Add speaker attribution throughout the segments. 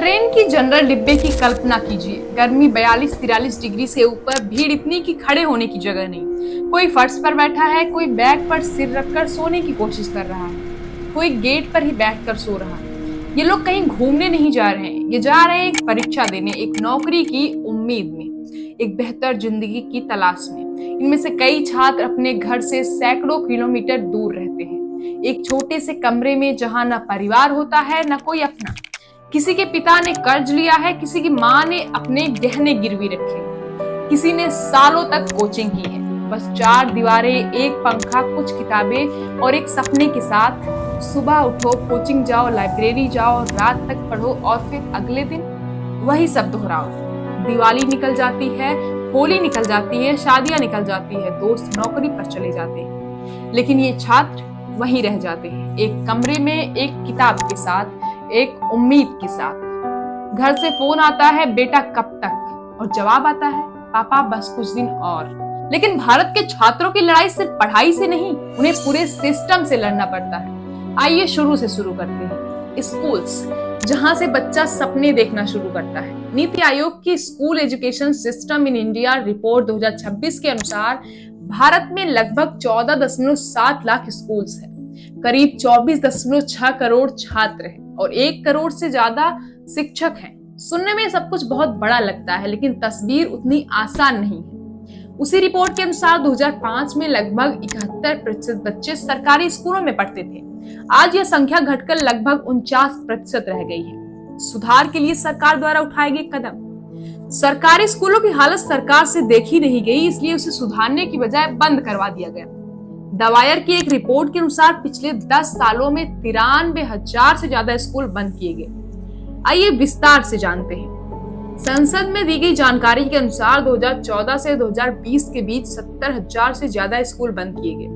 Speaker 1: Train की general डिब्बे की कल्पना कीजिए। गर्मी 42-43 डिग्री से ऊपर, भीड़ इतनी कि खड़े होने की जगह नहीं। कोई फर्श पर बैठा है, कोई बैग पर सिर रखकर सोने की कोशिश कर रहा है, कोई गेट पर ही बैठकर सो रहा है। ये लोग कहीं घूमने नहीं जा रहे हैं, ये जा रहे हैं एक परीक्षा देने, एक नौकरी की उम्मीद में, एक बेहतर जिंदगी की तलाश में। इनमें से कई छात्र अपने घर से सैकड़ों किलोमीटर दूर रहते हैं, एक छोटे से कमरे में जहां न परिवार होता है न कोई अपना। किसी के पिता ने कर्ज लिया है, किसी की माँ ने अपने गहने गिरवी रखे, किसी ने सालों तक कोचिंग की है। बस 4 दीवारें, एक पंखा, कुछ किताबें और एक सपने के साथ। सुबह उठो, कोचिंग जाओ, लाइब्रेरी जाओ, रात तक पढ़ो और फिर अगले दिन वही सब दोहराओ। दिवाली निकल जाती है, होली निकल जाती है, शादियां निकल जाती है, दोस्त नौकरी पर चले जाते हैं, लेकिन ये छात्र वहीं रह जाते हैं, एक कमरे में, एक किताब के साथ, एक उम्मीद के साथ। घर से फोन आता है, बेटा कब तक? और जवाब आता है, पापा बस कुछ दिन और। लेकिन भारत के छात्रों की लड़ाई सिर्फ पढ़ाई से नहीं, उन्हें पूरे सिस्टम से लड़ना पड़ता है। आइए शुरू से शुरू करते हैं। स्कूल्स, जहां से बच्चा सपने देखना शुरू करता है। नीति आयोग की school education system in India report 2026 के अनुसार भारत में लगभग 14.7 लाख स्कूल्स हैं, करीब 24.6 करोड़ छात्र हैं और 1 करोड़ से ज्यादा शिक्षक हैं। सुनने में सब कुछ बहुत बड़ा लगता है, लेकिन तस्वीर उतनी आसान नहीं है। उसी रिपोर्ट के अनुसार 2005 में लगभग 71% बच्चे सरकारी स्कूलों में पढ़ते थे। आज यह संख्या घटकर लगभग 49% रह गई है। सुधार के लिए सरकार द्वारा उठाए गए कदम। सरकारी स्कूलों की हालत सरकार से देखी नहीं गई, इसलिए उसे सुधारने की बजाय बंद करवा दिया गया। द वायर की एक रिपोर्ट के अनुसार पिछले 10 सालों में 93,000 से ज्यादा स्कूल बंद किए गए। आइए विस्तार से जानते हैं। संसद में दी गई जानकारी के अनुसार 2014 से 2020 के बीच 70,000 से ज्यादा स्कूल बंद किए गए।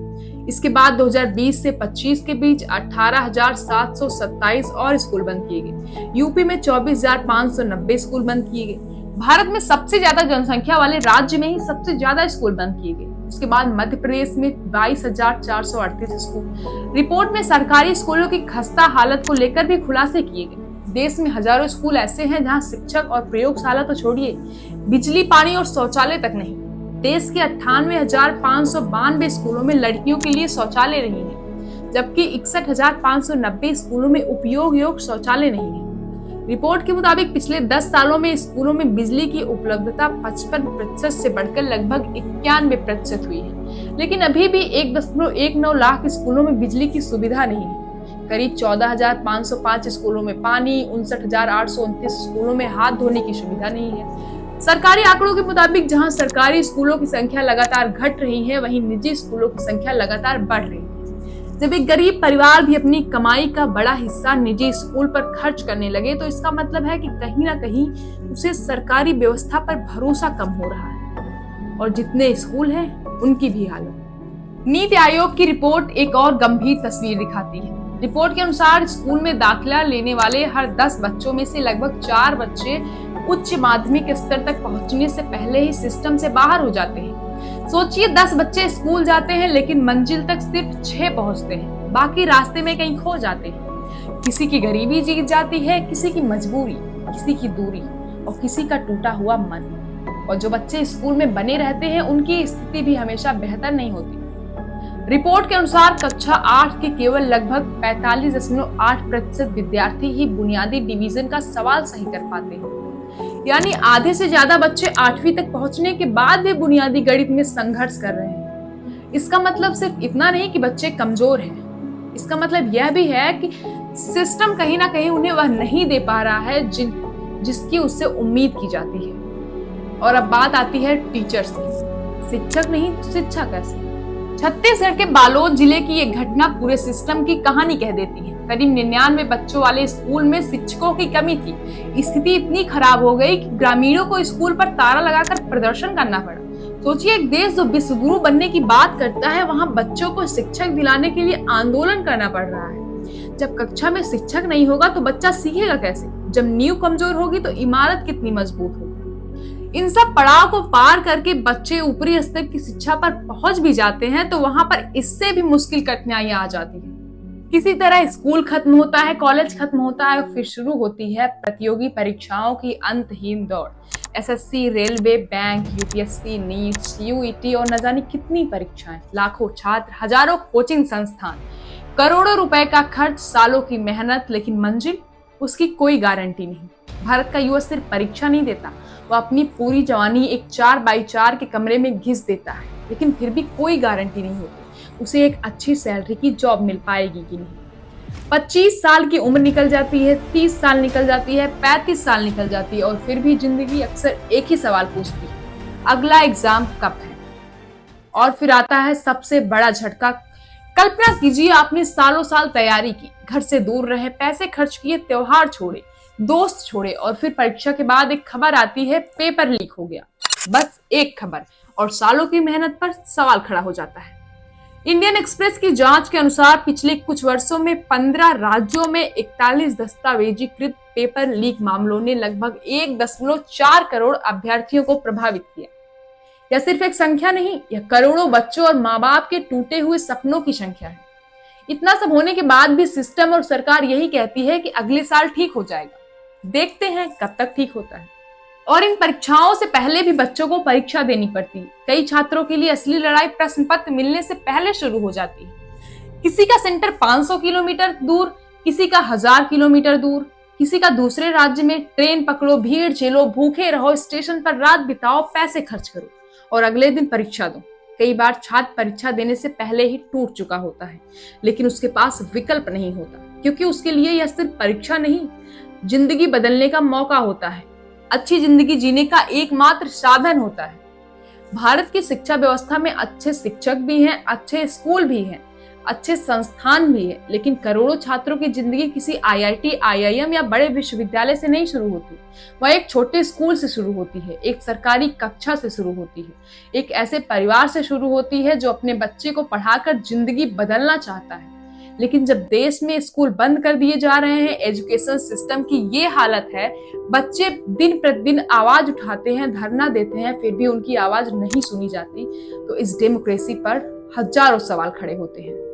Speaker 1: इसके बाद 2020 से 25 के बीच 18,727 और स्कूल बंद किए गए। यूपी में 24,590 स्कूल बंद किए गए। भारत में सबसे ज्यादा जनसंख्या वाले राज्य में ही सबसे ज्यादा स्कूल बंद किए गए। उसके बाद मध्य प्रदेश में 22,438 स्कूल। रिपोर्ट में सरकारी स्कूलों की खस्ता हालत को लेकर भी खुलासे किए गए। देश में हजारों स्कूल ऐसे हैं जहां शिक्षक और प्रयोगशाला तो छोड़िए, बिजली, पानी और शौचालय तक नहीं। देश के 98,592 स्कूलों में लड़कियों के लिए शौचालय नहीं है, जबकि 61,590 स्कूलों में उपयोग योग्य शौचालय नहीं है। रिपोर्ट के मुताबिक पिछले 10 सालों में स्कूलों में बिजली की उपलब्धता 55% से बढ़कर लगभग 91% हुई है, लेकिन अभी भी 1.19 लाख स्कूलों में बिजली की सुविधा नहीं है। करीब 14,505 स्कूलों में पानी, 59,829 स्कूलों में हाथ धोने की सुविधा नहीं है। सरकारी आंकड़ों के मुताबिक जहां सरकारी स्कूलों की संख्या लगातार घट रही है, वहीं निजी स्कूलों की संख्या लगातार बढ़ रही है। जब एक गरीब परिवार भी अपनी कमाई का बड़ा हिस्सा निजी स्कूल पर खर्च करने लगे, तो इसका मतलब है कि कहीं ना कहीं उसे सरकारी व्यवस्था पर भरोसा कम हो रहा है। और जितने स्कूल हैं, उनकी भी हालत। नीति आयोग की रिपोर्ट एक और गंभीर तस्वीर दिखाती है। रिपोर्ट के अनुसार स्कूल में दाखिला लेने वाले हर 10 बच्चों में से लगभग 4 बच्चे उच्च माध्यमिक स्तर तक पहुंचने से पहले ही सिस्टम से बाहर हो जाते हैं। सोचिए, 10 बच्चे स्कूल जाते हैं, लेकिन मंजिल तक सिर्फ 6 पहुंचते हैं, बाकी रास्ते में कहीं खो जाते हैं। किसी की गरीबी जीत जाती है, किसी की मजबूरी, किसी की दूरी और किसी का टूटा हुआ मन। और जो बच्चे स्कूल में बने रहते हैं, उनकी स्थिति भी हमेशा बेहतर नहीं होती। रिपोर्ट के अनुसार कक्षा 8 के केवल लगभग 45.8% विद्यार्थी ही बुनियादी डिवीजन का सवाल सही कर पाते हैं, यानी आधे से ज्यादा बच्चे 8वीं तक पहुंचने के बाद भी बुनियादी गणित में संघर्ष कर रहे हैं। इसका मतलब सिर्फ इतना नहीं कि बच्चे कमजोर हैं, इसका मतलब यह भी है कि सिस्टम कहीं ना कहीं उन्हें वह नहीं दे पा रहा है जिसकी उससे उम्मीद की जाती है। और अब बात आती है टीचर्स की। शिक्षक नहीं तो शिक्षा कैसे? छत्तीसगढ़ के बालोद जिले की एक घटना पूरे सिस्टम की कहानी कह देती है। करीब 99 बच्चों वाले स्कूल में शिक्षकों की कमी थी। स्थिति इतनी खराब हो गई कि ग्रामीणों को स्कूल पर ताला लगाकर प्रदर्शन करना पड़ा। सोचिए, एक देश जो विश्वगुरु बनने की बात करता है, वहां बच्चों को शिक्षक दिलाने के लिए आंदोलन करना पड़ रहा है। जब कक्षा में शिक्षक नहीं होगा तो बच्चा सीखेगा कैसे? जब नींव कमजोर होगी तो इमारत कितनी मजबूत होगी? इन सब पड़ाव को पार करके बच्चे ऊपरी स्तर की शिक्षा पर पहुंच भी जाते हैं, तो वहां पर इससे भी मुश्किल कठिनाइयां आ जाती हैं। किसी तरह स्कूल खत्म होता है, कॉलेज खत्म होता है और फिर शुरू होती है प्रतियोगी परीक्षाओं की अंतहीन दौड़। SSC, railway, bank, UPSC, NEET, CUET और न जाने कितनी परीक्षाएं, लाखों छात्र, हजारों कोचिंग संस्थान, करोड़ों रुपए का खर्च, सालों की मेहनत, लेकिन मंजिल उसकी कोई गारंटी नहीं। भारत का युवा सिर्फ परीक्षा नहीं देता, वो अपनी पूरी जवानी एक 4x4 के कमरे में घिस देता है, लेकिन फिर भी कोई गारंटी नहीं होती उसे एक अच्छी सैलरी की जॉब मिल पाएगी कि नहीं। 25 साल की उम्र निकल जाती है, 30 साल निकल जाती है, 35 साल निकल जाती है और फिर भी जिंदगी अक्सर एक ही सवाल पूछती है, अगला एग्जाम कब है। और फिर आता है सबसे बड़ा झटका। कल्पना कीजिए, आपने सालों साल तैयारी की, घर से दूर रहे, पैसे खर्च किए, त्योहार छोड़े, दोस्त छोड़े और फिर परीक्षा के बाद एक खबर आती है, पेपर लीक हो गया। बस एक खबर और सालों की मेहनत पर सवाल खड़ा हो जाता है। इंडियन एक्सप्रेस की जांच के अनुसार पिछले कुछ वर्षों में 15 राज्यों में 41 दस्तावेजीकृत पेपर लीक मामलों ने लगभग 1.4 करोड़ अभ्यर्थियों को प्रभावित किया। यह सिर्फ एक संख्या नहीं, यह करोड़ों बच्चों और माँ बाप के टूटे हुए सपनों की संख्या है। इतना सब होने के बाद भी सिस्टम और सरकार यही कहती है कि अगले साल ठीक हो जाएगा। देखते हैं कब तक ठीक होता है। और इन परीक्षाओं से पहले भी बच्चों को परीक्षा देनी पड़ती है। कई छात्रों के लिए असली लड़ाई प्रश्न पत्र मिलने से पहले शुरू हो जाती है। किसी का सेंटर 500 किलोमीटर दूर, किसी का 1000 किलोमीटर दूर, किसी का दूसरे राज्य में। ट्रेन पकड़ो, भीड़ झेलो, भूखे रहो, स्टेशन पर रात बिताओ, पैसे खर्च करो और अगले दिन परीक्षा दो। कई बार छात्र परीक्षा देने से पहले ही टूट चुका होता है, लेकिन उसके पास विकल्प नहीं होता, क्योंकि उसके लिए यह सिर्फ परीक्षा नहीं, जिंदगी बदलने का मौका होता है, अच्छी जिंदगी जीने का एकमात्र साधन होता है। भारत की शिक्षा व्यवस्था में अच्छे शिक्षक भी हैं, अच्छे स्कूल भी हैं, अच्छे संस्थान भी हैं, लेकिन करोड़ों छात्रों की जिंदगी किसी आईआईटी, आईआईएम या बड़े विश्वविद्यालय से नहीं शुरू होती। वह एक छोटे स्कूल से शुरू होती है, एक सरकारी कक्षा से शुरू होती है, एक ऐसे परिवार से शुरू होती है जो अपने बच्चे को पढ़ाकर जिंदगी बदलना चाहता है। लेकिन जब देश में स्कूल बंद कर दिए जा रहे हैं, एजुकेशन सिस्टम की ये हालत है, बच्चे दिन प्रतिदिन आवाज उठाते हैं, धरना देते हैं, फिर भी उनकी आवाज नहीं सुनी जाती, तो इस डेमोक्रेसी पर हजारों सवाल खड़े होते हैं।